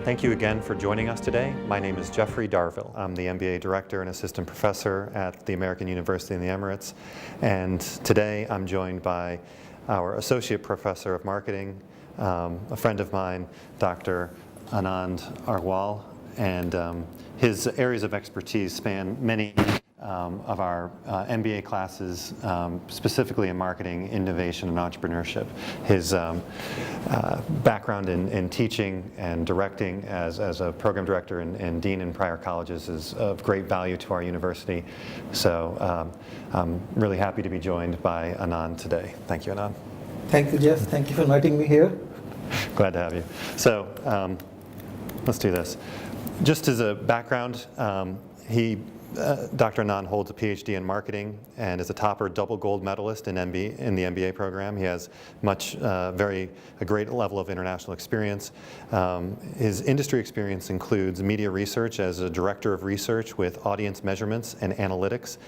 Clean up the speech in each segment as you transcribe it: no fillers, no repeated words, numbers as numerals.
Thank you again for joining us today. My name is Jeffrey Darville. I'm the MBA Director and Assistant Professor at the American University in the Emirates. And today I'm joined by our Associate Professor of Marketing, a friend of mine, Dr. Anand Agrawal. And his areas of expertise span many of our MBA classes, specifically in marketing, innovation, and entrepreneurship. His background in teaching and directing as a program director and dean in prior colleges is of great value to our university. So I'm really happy to be joined by Anand today. Thank you, Anand. Thank you, Jeff. Thank you for inviting me here. Glad to have you. So let's do this. Just as a background, Dr. Anand holds a PhD in marketing and is a topper double gold medalist in the MBA program. He has a great level of international experience. His industry experience includes media research as a director of research with audience measurements and analytics,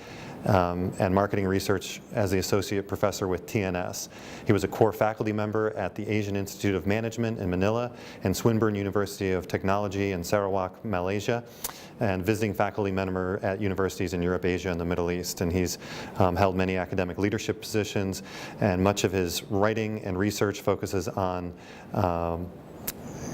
and marketing research as the associate professor with TNS. He was a core faculty member at the Asian Institute of Management in Manila and Swinburne University of Technology in Sarawak, Malaysia, and visiting faculty member at universities in Europe, Asia, and the Middle East. And he's held many academic leadership positions, and much of his writing and research focuses on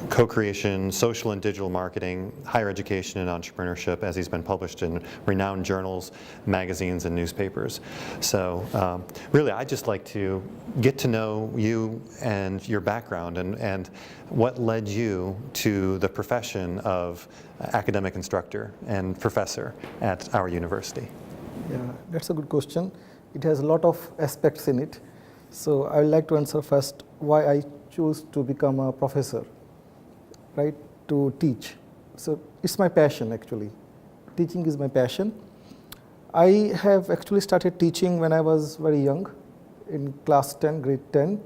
co-creation, social and digital marketing, higher education, and entrepreneurship, as he's been published in renowned journals, magazines, and newspapers. So really, I'd just like to get to know you and your background and what led you to the profession of academic instructor and professor at our university. Yeah, that's a good question. It has a lot of aspects in it. So I would like to answer first why I chose to become a professor. Right, to teach. So it's my passion actually. Teaching is my passion. I have actually started teaching when I was very young, in class 10, grade 10.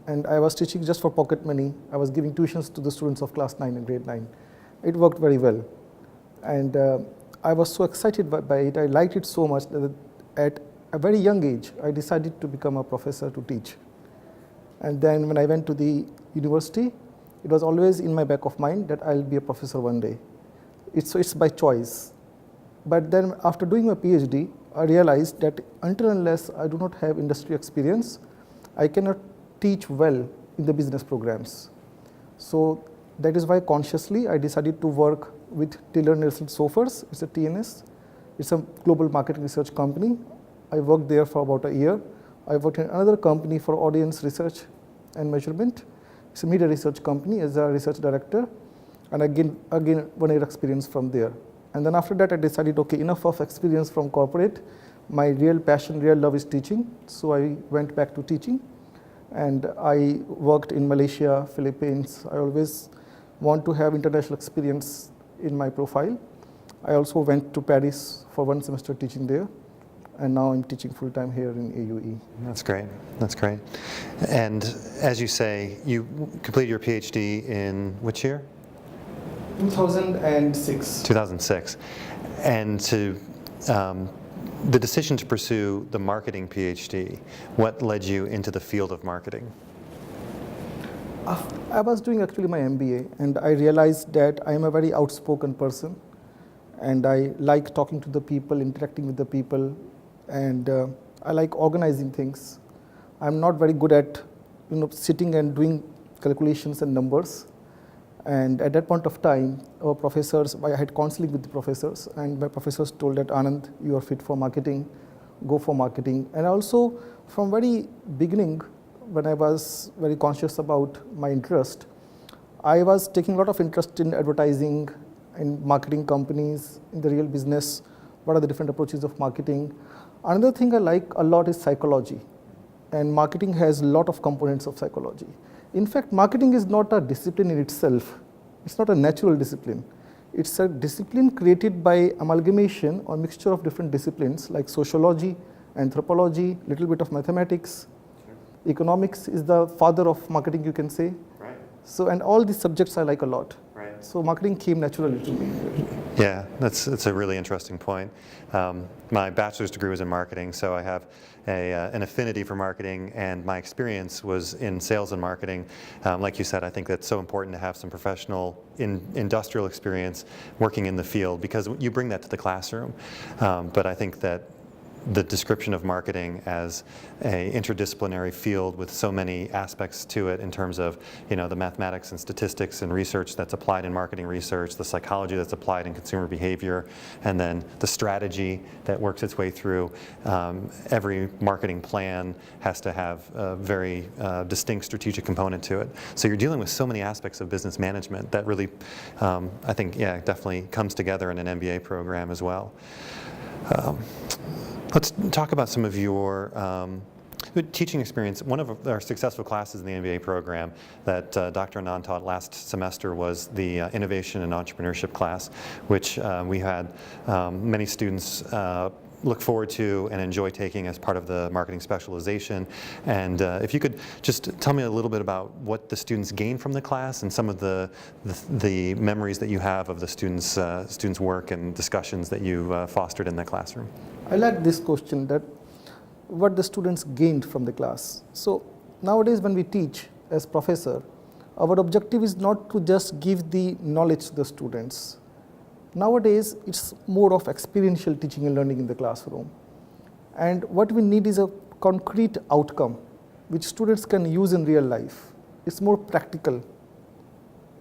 And I was teaching just for pocket money. I was giving tuitions to the students of class 9 and grade 9. It worked very well. And I was so excited by it. I liked it so much that at a very young age, I decided to become a professor to teach. And then when I went to the university, it was always in my back of mind that I'll be a professor one day. It's by choice. But then after doing my PhD, I realized that until unless I do not have industry experience, I cannot teach well in the business programs. So that is why consciously I decided to work with Taylor Nelson Soffers. It's a TNS. It's a global marketing research company. I worked there for about a year. I worked in another company for audience research and measurement. It's a media research company as a research director, and again 1 year experience from there. And then after that I decided, okay, enough of experience from corporate. My real passion, real love is teaching. So I went back to teaching, and I worked in Malaysia, Philippines. I always want to have international experience in my profile. I also went to Paris for 1 semester teaching there. And now I'm teaching full-time here in AUE. That's great. That's great. And as you say, you completed your PhD in which year? 2006. 2006. And the decision to pursue the marketing PhD, what led you into the field of marketing? I was doing actually my MBA, and I realized that I am a very outspoken person, and I like talking to the people, interacting with the people. And I like organizing things. I'm not very good at sitting and doing calculations and numbers. And at that point of time, our professors, I had counseling with the professors, and my professors told that, Anand, you are fit for marketing, go for marketing. And also from very beginning, when I was very conscious about my interest, I was taking a lot of interest in advertising, in marketing companies, in the real business, what are the different approaches of marketing. Another thing I like a lot is psychology, and marketing has a lot of components of psychology. In fact, marketing is not a discipline in itself. It's not a natural discipline. It's a discipline created by amalgamation or mixture of different disciplines like sociology, anthropology, little bit of mathematics. Sure. Economics is the father of marketing, you can say. Right. So, and all these subjects I like a lot. Right. So marketing came naturally to me. Yeah, that's a really interesting point. My bachelor's degree was in marketing, so I have an affinity for marketing, and my experience was in sales and marketing. Like you said, I think that's so important to have some professional industrial experience working in the field, because you bring that to the classroom. But I think that the description of marketing as a interdisciplinary field with so many aspects to it in terms of, you know, the mathematics and statistics and research that's applied in marketing research, the psychology that's applied in consumer behavior, and then the strategy that works its way through. Every marketing plan has to have a very distinct strategic component to it. So you're dealing with so many aspects of business management that really, I think, yeah, definitely comes together in an MBA program as well. Let's talk about some of your teaching experience. One of our successful classes in the MBA program that Dr. Anand taught last semester was the Innovation and Entrepreneurship class, which we had many students look forward to and enjoy taking as part of the marketing specialization. And if you could just tell me a little bit about what the students gained from the class and some of the memories that you have of the students' work and discussions that you fostered in the classroom. I like this question, that what the students gained from the class. So nowadays when we teach as professor, our objective is not to just give the knowledge to the students. Nowadays it's more of experiential teaching and learning in the classroom. And what we need is a concrete outcome which students can use in real life. It's more practical.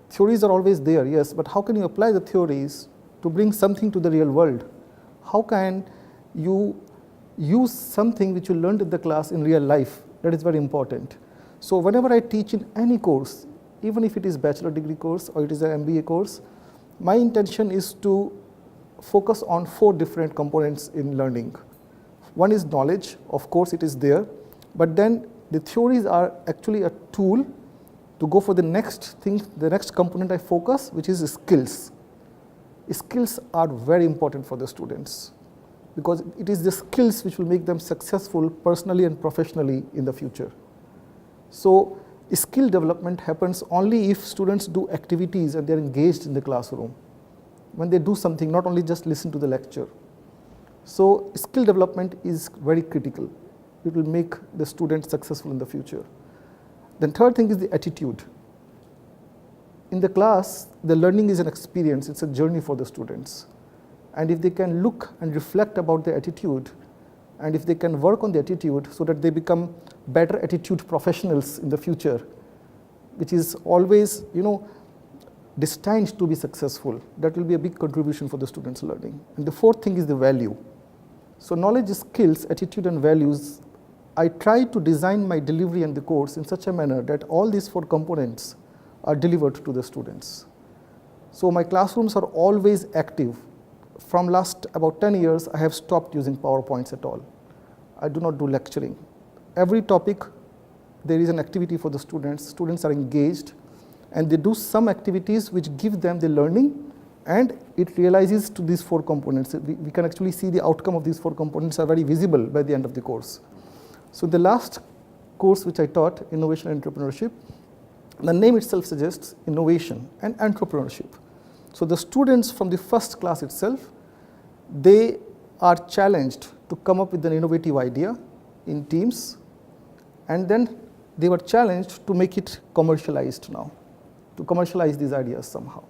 Theories are always there, yes, but how can you apply the theories to bring something to the real world? How can you use something which you learned in the class in real life? That is very important. So whenever I teach in any course, even if it is bachelor degree course or it is an MBA course, my intention is to focus on 4 different components in learning. One is knowledge, of course it is there, but then the theories are actually a tool to go for the next thing, the next component I focus, which is skills. Skills are very important for the students, because it is the skills which will make them successful personally and professionally in the future. So skill development happens only if students do activities and they are engaged in the classroom. When they do something, not only just listen to the lecture. So skill development is very critical. It will make the student successful in the future. Then third thing is the attitude. In the class, the learning is an experience, it's a journey for the students. And if they can look and reflect about their attitude, and if they can work on the attitude so that they become better attitude professionals in the future, which is always, you know, destined to be successful, that will be a big contribution for the students' learning. And the fourth thing is the value. So knowledge, skills, attitude and values, I try to design my delivery and the course in such a manner that all these 4 components are delivered to the students. So my classrooms are always active. From last about 10 years, I have stopped using PowerPoints at all. I do not do lecturing. Every topic, there is an activity for the students. Students are engaged, and they do some activities which give them the learning, and it realizes to these 4 components. We can actually see the outcome of these 4 components are very visible by the end of the course. So the last course which I taught, Innovation and Entrepreneurship, the name itself suggests innovation and entrepreneurship. So the students from the first class itself, they are challenged to come up with an innovative idea in teams, and then they were challenged to make it commercialized now, to commercialize these ideas somehow.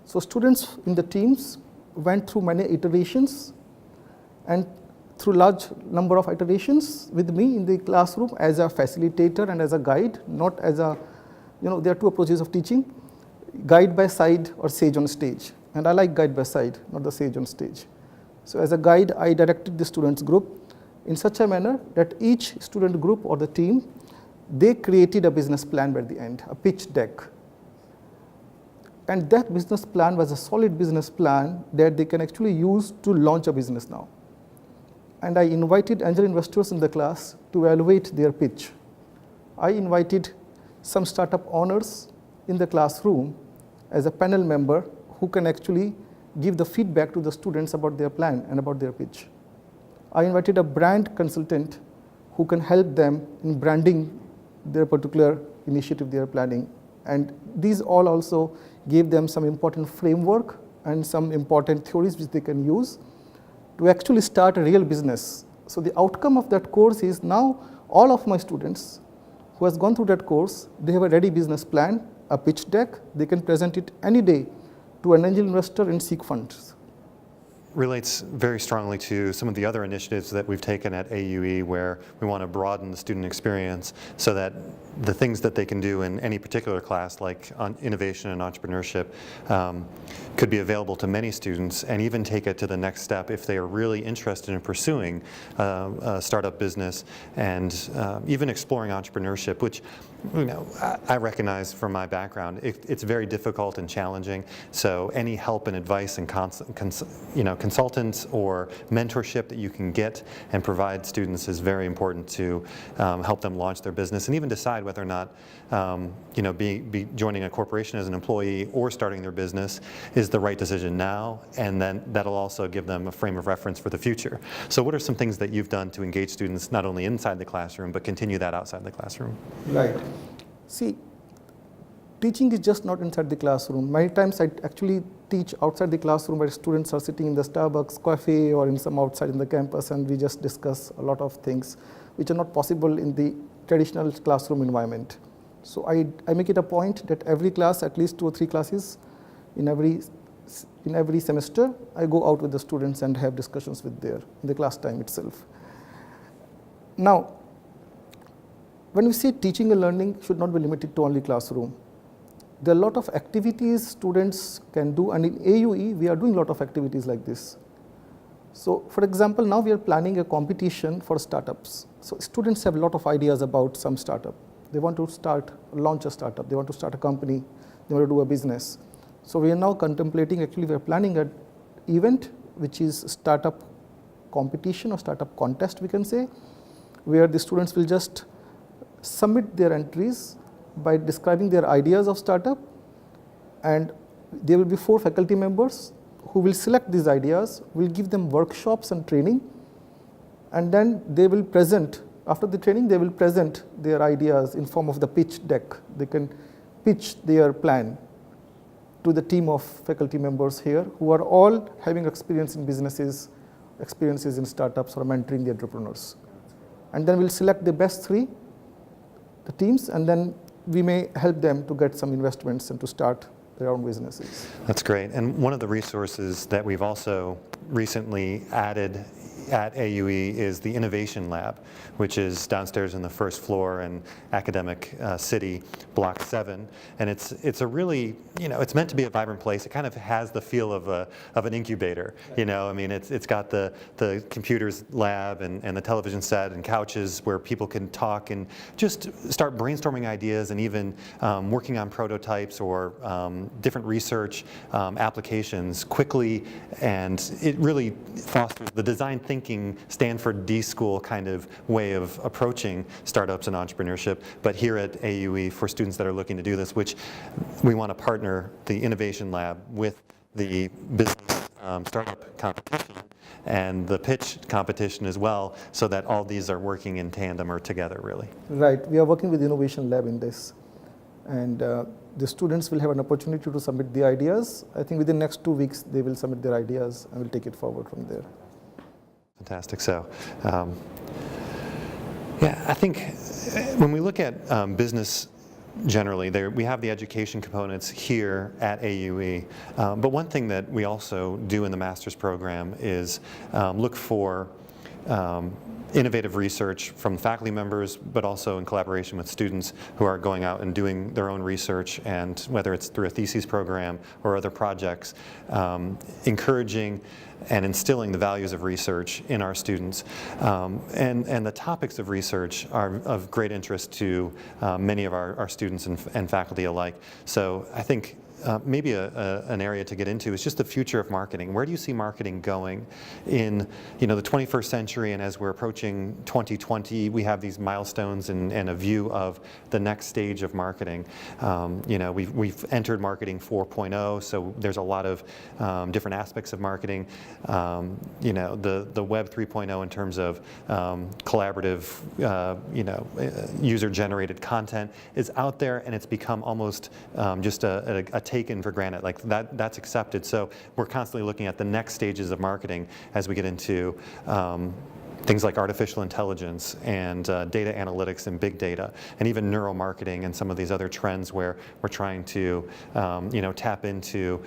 So students in the teams went through many iterations, and through large number of iterations with me in the classroom as a facilitator and as a guide, not as a, you know, there are 2 approaches of teaching, guide by side or sage on stage. And I like guide by side, not the sage on stage. So as a guide, I directed the students group in such a manner that each student group or the team, they created a business plan by the end, a pitch deck. And that business plan was a solid business plan that they can actually use to launch a business now. And I invited angel investors in the class to evaluate their pitch. I invited some startup owners in the classroom as a panel member who can actually give the feedback to the students about their plan and about their pitch. I invited a brand consultant who can help them in branding their particular initiative they are planning. And these all also gave them some important framework and some important theories which they can use to actually start a real business. So the outcome of that course is now all of my students who has gone through that course, they have a ready business plan, a pitch deck, they can present it any day to an angel investor and seek funds. Relates very strongly to some of the other initiatives that we've taken at AUE, where we want to broaden the student experience so that the things that they can do in any particular class, like on innovation and entrepreneurship, could be available to many students, and even take it to the next step if they are really interested in pursuing a startup business and even exploring entrepreneurship, which I recognize from my background, it's very difficult and challenging. So any help and advice and consultants or mentorship that you can get and provide students is very important to help them launch their business and even decide whether or not be joining a corporation as an employee or starting their business is the right decision now, and then that'll also give them a frame of reference for the future. So what are some things that you've done to engage students not only inside the classroom but continue that outside the classroom? Right. See, teaching is just not inside the classroom. Many times I actually teach outside the classroom where students are sitting in the Starbucks cafe or in some outside in the campus, and we just discuss a lot of things which are not possible in the traditional classroom environment. So I make it a point that every class, at least 2 or 3 classes in every semester, I go out with the students and have discussions with in the class time itself. Now, when we say teaching and learning should not be limited to only classroom. There are a lot of activities students can do, and in AUE we are doing a lot of activities like this. So for example, now we are planning a competition for startups. So students have a lot of ideas about some startup. They want to launch a startup, they want to start a company, they want to do a business. So we are now contemplating, actually we are planning an event which is startup competition or startup contest, we can say, where the students will just submit their entries by describing their ideas of startup, and there will be 4 faculty members who will select these ideas, will give them workshops and training, and then they will present, after the training they will present their ideas in form of the pitch deck. They can pitch their plan to the team of faculty members here who are all having experience in businesses, experiences in startups or mentoring the entrepreneurs. And then we'll select the best 3, the teams, and then we may help them to get some investments and to start their own businesses. That's great. And one of the resources that we've also recently added at AUE is the Innovation Lab, which is downstairs in the 1st floor in Academic City, Block 7. And it's a really, it's meant to be a vibrant place. It kind of has the feel of an incubator. I mean, it's got the computers lab and the television set and couches where people can talk and just start brainstorming ideas and even working on prototypes or different research applications quickly. And it really fosters the design thinking Stanford D School kind of way of approaching startups and entrepreneurship, but here at AUE for students that are looking to do this, which we want to partner the Innovation Lab with the business startup competition and the pitch competition as well, so that all these are working in tandem or together, really. Right. We are working with the Innovation Lab in this, and the students will have an opportunity to submit the ideas. I think within the next 2 weeks they will submit their ideas and we'll take it forward from there. Fantastic. So, yeah, I think when we look at business generally, we have the education components here at AUE, but one thing that we also do in the master's program is look for innovative research from faculty members, but also in collaboration with students who are going out and doing their own research, and whether it's through a thesis program or other projects, encouraging and instilling the values of research in our students. And the topics of research are of great interest to many of our students and faculty alike. So I think maybe an area to get into is just the future of marketing. Where do you see marketing going in the 21st century, and as we're approaching 2020, we have these milestones and a view of the next stage of marketing. We've entered marketing 4.0, so there's a lot of different aspects of marketing. The Web 3.0 in terms of collaborative, user-generated content is out there, and it's become almost just a taken for granted, like that's accepted. So we're constantly looking at the next stages of marketing as we get into things like artificial intelligence and data analytics and big data, and even neuromarketing and some of these other trends where we're trying to tap into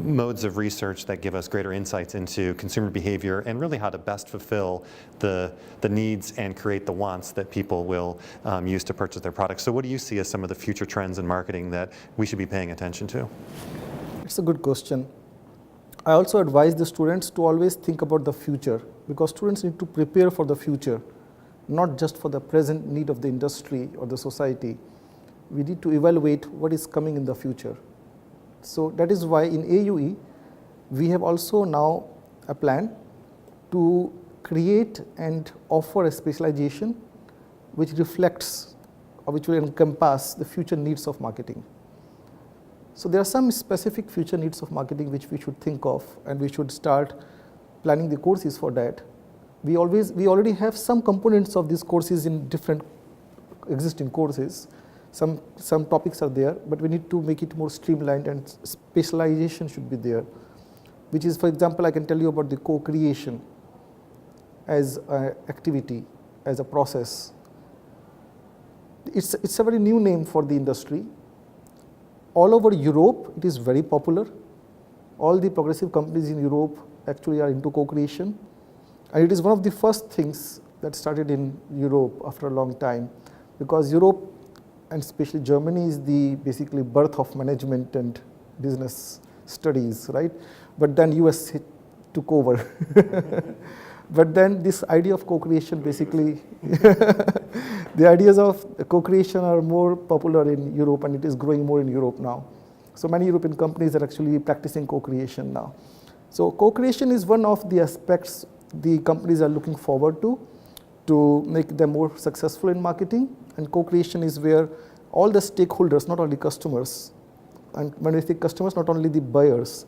modes of research that give us greater insights into consumer behavior and really how to best fulfill the needs and create the wants that people will use to purchase their products. So what do you see as some of the future trends in marketing that we should be paying attention to? It's a good question. I also advise the students to always think about the future, because students need to prepare for the future, not just for the present need of the industry or the society. We need to evaluate what is coming in the future. So that is why in AUE, we have also now a plan to create and offer a specialization which reflects or which will encompass the future needs of marketing. So there are some specific future needs of marketing which we should think of, and we should start planning the courses for that. We already have some components of these courses in different existing courses. Some topics are there, but we need to make it more streamlined, and specialization should be there. Which is, for example, I can tell you about the co-creation as an activity, as a process. It's a very new name for the industry. All over Europe, it is very popular. All the progressive companies in Europe actually are into co-creation. And it is one of the first things that started in Europe after a long time, because Europe, and especially Germany, is the basically birth of management and business studies, right? But then US took over. But then this idea of co-creation basically, the ideas of co-creation are more popular in Europe, and it is growing more in Europe now. So many European companies are actually practicing co-creation now. So co-creation is one of the aspects the companies are looking forward to make them more successful in marketing. And co-creation is where all the stakeholders, not only customers, and when we say customers, not only the buyers,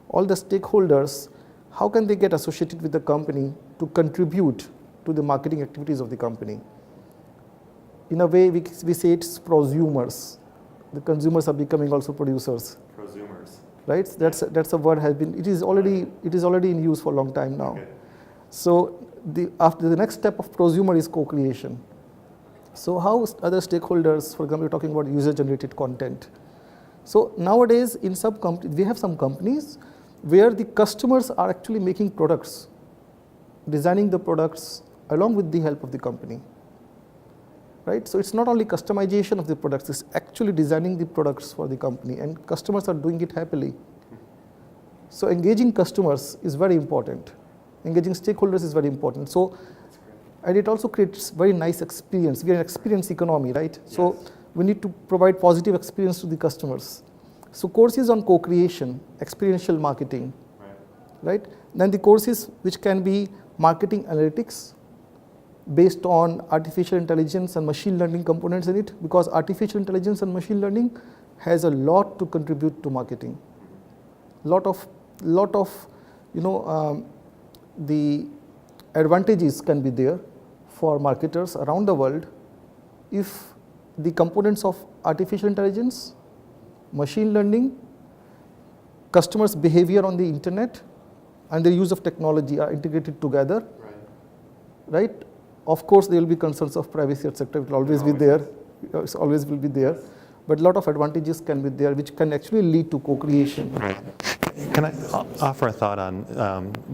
all the stakeholders, how can they get associated with the company to contribute to the marketing activities of the company? In a way, we say it's prosumers. The consumers are becoming also producers. Prosumers. Right? That's a word has been. It is already in use for a long time now. Okay. So after the next step of prosumer is co-creation. So how other stakeholders, for example, we're talking about user-generated content. So nowadays, in some companies, we have some companies where the customers are actually making products, designing the products along with the help of the company. Right? So it's not only customization of the products, it's actually designing the products for the company, and customers are doing it happily. So engaging customers is very important. Engaging stakeholders is very important. So, and it also creates very nice experience. We are an experience economy, right? Yes. So we need to provide positive experience to the customers. So courses on co-creation, experiential marketing, right? Then the courses which can be marketing analytics, based on artificial intelligence and machine learning components in it, because artificial intelligence and machine learning has a lot to contribute to marketing. Lot of the advantages can be there for marketers around the world if the components of artificial intelligence, machine learning, customers' behavior on the internet, and the use of technology are integrated together, right? Of course, there will be concerns of privacy, etc. It will always be there. It always will be there. But a lot of advantages can be there, which can actually lead to co-creation. Can I offer a thought on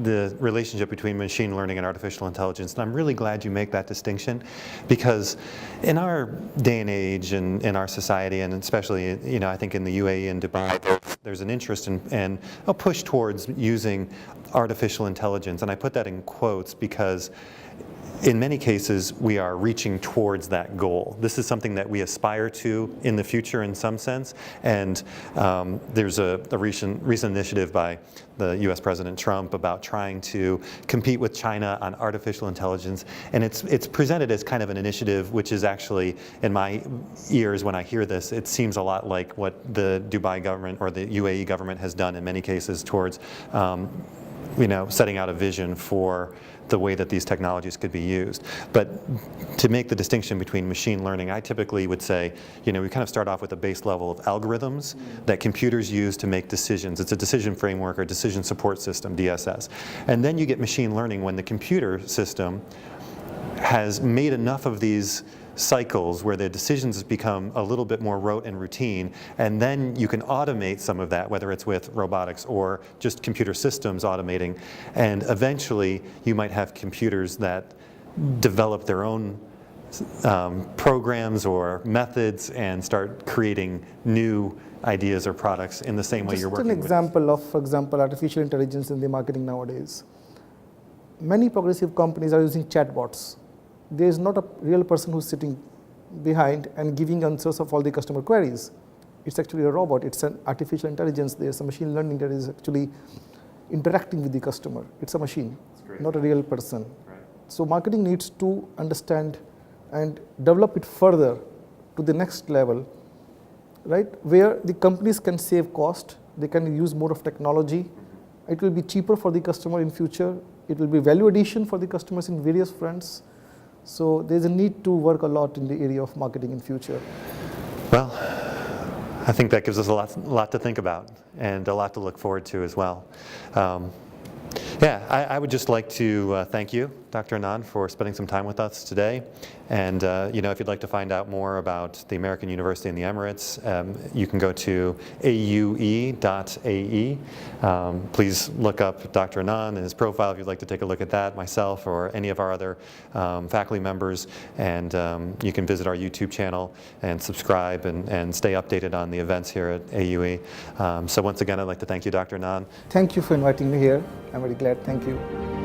the relationship between machine learning and artificial intelligence? And I'm really glad you make that distinction, because in our day and age and in our society, and especially I think in the UAE and Dubai, there's an interest and a push towards using artificial intelligence. And I put that in quotes because in many cases, we are reaching towards that goal. This is something that we aspire to in the future in some sense, and there's a recent initiative by the US President Trump about trying to compete with China on artificial intelligence, and it's presented as kind of an initiative which is actually, in my ears when I hear this, it seems a lot like what the Dubai government or the UAE government has done in many cases towards setting out a vision for the way that these technologies could be used. But to make the distinction between machine learning, I typically would say, we kind of start off with a base level of algorithms that computers use to make decisions. It's a decision framework or decision support system, DSS. And then you get machine learning when the computer system has made enough of these cycles where the decisions become a little bit more rote and routine, and then you can automate some of that, whether it's with robotics or just computer systems automating, and eventually you might have computers that develop their own programs or methods and start creating new ideas or products in the same way you're working with. Just an example of, for example, artificial intelligence in the marketing nowadays. Many progressive companies are using chatbots. There is not a real person who's sitting behind and giving answers of all the customer queries. It's actually a robot. It's an artificial intelligence. There's a machine learning that is actually interacting with the customer. It's a machine, not a real person. Right. So marketing needs to understand and develop it further to the next level, right? Where the companies can save cost, they can use more of technology. It will be cheaper for the customer in future. It will be value addition for the customers in various fronts. So there's a need to work a lot in the area of marketing in future. Well, I think that gives us a lot to think about and a lot to look forward to as well. I would just like to thank you, Dr. Anand, for spending some time with us today. And if you'd like to find out more about the American University in the Emirates, you can go to aue.ae. Please look up Dr. Anand and his profile if you'd like to take a look at that, myself or any of our other faculty members. And you can visit our YouTube channel and subscribe and stay updated on the events here at AUE. So once again, I'd like to thank you, Dr. Anand. Thank you for inviting me here. I'm very glad. Thank you.